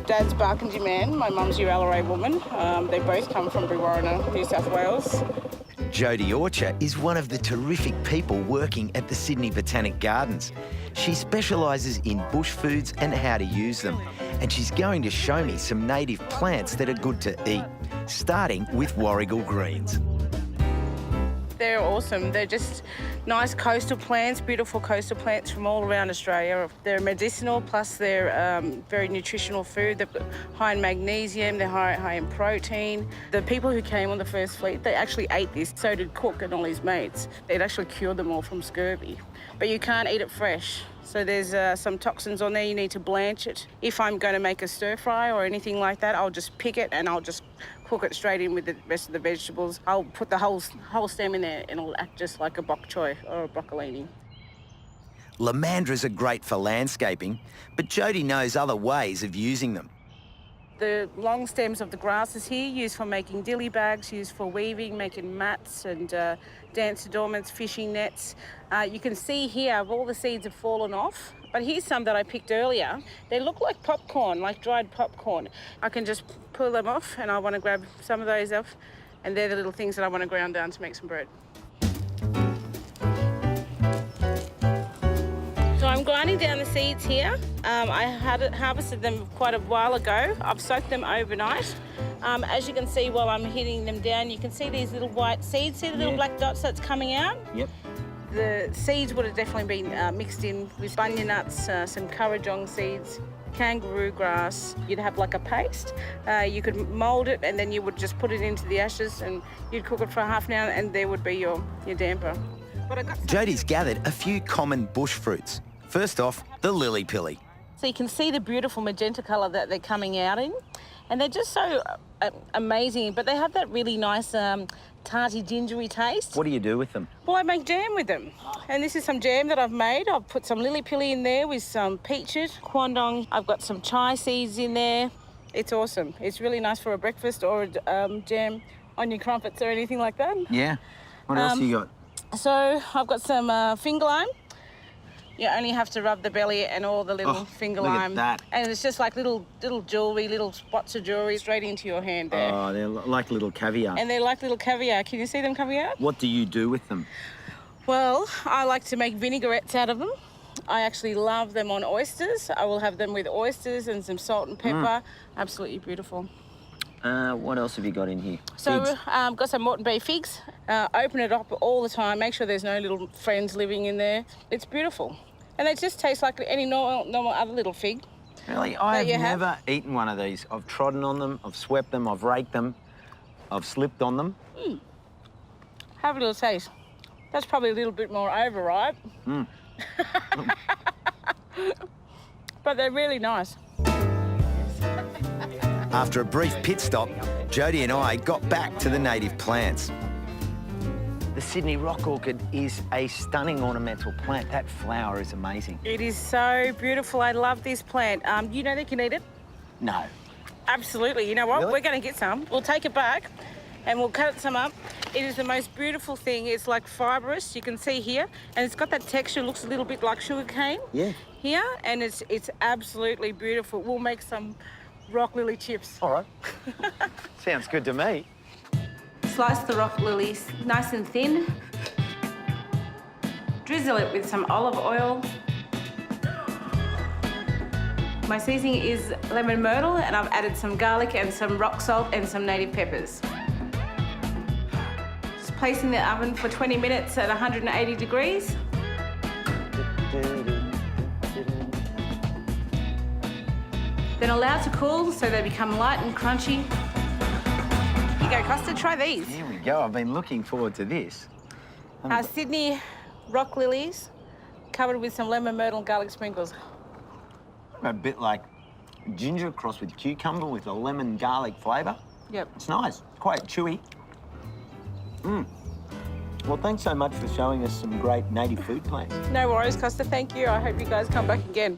Dad's Barkindji man, my mum's Uralla woman. They both come from Brewarrina, New South Wales. Jodie Orcher is one of the terrific people working at the Sydney Botanic Gardens. She specialises in bush foods and how to use them. And she's going to show me some native plants that are good to eat, starting with warrigal greens. They're awesome. They're just nice coastal plants, beautiful coastal plants from all around Australia. They're medicinal, plus they're very nutritional food. They're high in magnesium, they're high in protein. The people who came on the first fleet, they actually ate this. So did Cook and all his mates. It actually cured them all from scurvy. But you can't eat it fresh. So there's some toxins on there, you need to blanch it. If I'm going to make a stir fry or anything like that, I'll just pick it and I'll just cook it straight in with the rest of the vegetables. I'll put the whole stem in there and it'll act just like a bok choy or a broccolini. Lamandras are great for landscaping, but Jodie knows other ways of using them. The long stems of the grasses here, used for making dilly bags, used for weaving, making mats and dance adornments, fishing nets. You can see here all the seeds have fallen off, but here's some that I picked earlier. They look like popcorn, like dried popcorn. I can just pull them off and I want to grab some of those off, and they're the little things that I want to ground down to make some bread. So I'm grinding down the seeds here. I had harvested them quite a while ago. I've soaked them overnight. As you can see while I'm hitting them down, you can see these little white seeds. See the little black dots that's coming out? Yep. The seeds would have definitely been mixed in with bunya nuts, some currajong seeds, kangaroo grass. You'd have like a paste. You could mould it and then you would just put it into the ashes and you'd cook it for half an hour and there would be your damper. Jodie's gathered a few common bush fruits. First off, the lily pilly. So you can see the beautiful magenta colour that they're coming out in. And they're just so amazing, but they have that really nice tarty, gingery taste. What do you do with them? Well, I make jam with them. And this is some jam that I've made. I've put some lily pilly in there with some peaches, quandong. I've got some chai seeds in there. It's awesome. It's really nice for a breakfast or a jam on your crumpets or anything like that. Yeah. What else you got? So I've got some finger lime. You only have to rub the belly and all the little finger lime. Look at that. And it's just like little jewellery, little spots of jewellery straight into your hand there. Oh, they're like little caviar. And they're like little caviar. Can you see them coming out? What do you do with them? Well, I like to make vinaigrettes out of them. I actually love them on oysters. I will have them with oysters and some salt and pepper. Absolutely beautiful. What else have you got in here? So got some Moreton Bay figs. Open it up all the time. Make sure there's no little friends living in there. It's beautiful. And they just taste like any normal other little fig. Really? I've never eaten one of these. I've trodden on them, I've swept them, I've raked them, I've slipped on them. Have a little taste. That's probably a little bit more overripe. But they're really nice. After a brief pit stop, Jodie and I got back to the native plants. The Sydney rock orchid is a stunning ornamental plant. That flower is amazing. It is so beautiful. I love this plant. You know they can eat it? No. Absolutely. You know what? Really? We're going to get some. We'll take it back and we'll cut some up. It is the most beautiful thing. It's like fibrous, you can see here, and it's got that texture, looks a little bit like sugar cane. Yeah. Here, and it's absolutely beautiful. We'll make some rock lily chips. All right. Sounds good to me. Slice the rock lilies nice and thin. Drizzle it with some olive oil. My seasoning is lemon myrtle, and I've added some garlic and some rock salt and some native peppers. Just place in the oven for 20 minutes at 180 degrees. Then allow to cool so they become light and crunchy. Here you go, Costa, try these. Here we go. I've been looking forward to this. Sydney rock lilies covered with some lemon myrtle and garlic sprinkles. A bit like ginger crossed with cucumber with a lemon garlic flavour. Yep. It's nice. Quite chewy. Well, thanks so much for showing us some great native food plants. No worries, Costa. Thank you. I hope you guys come back again.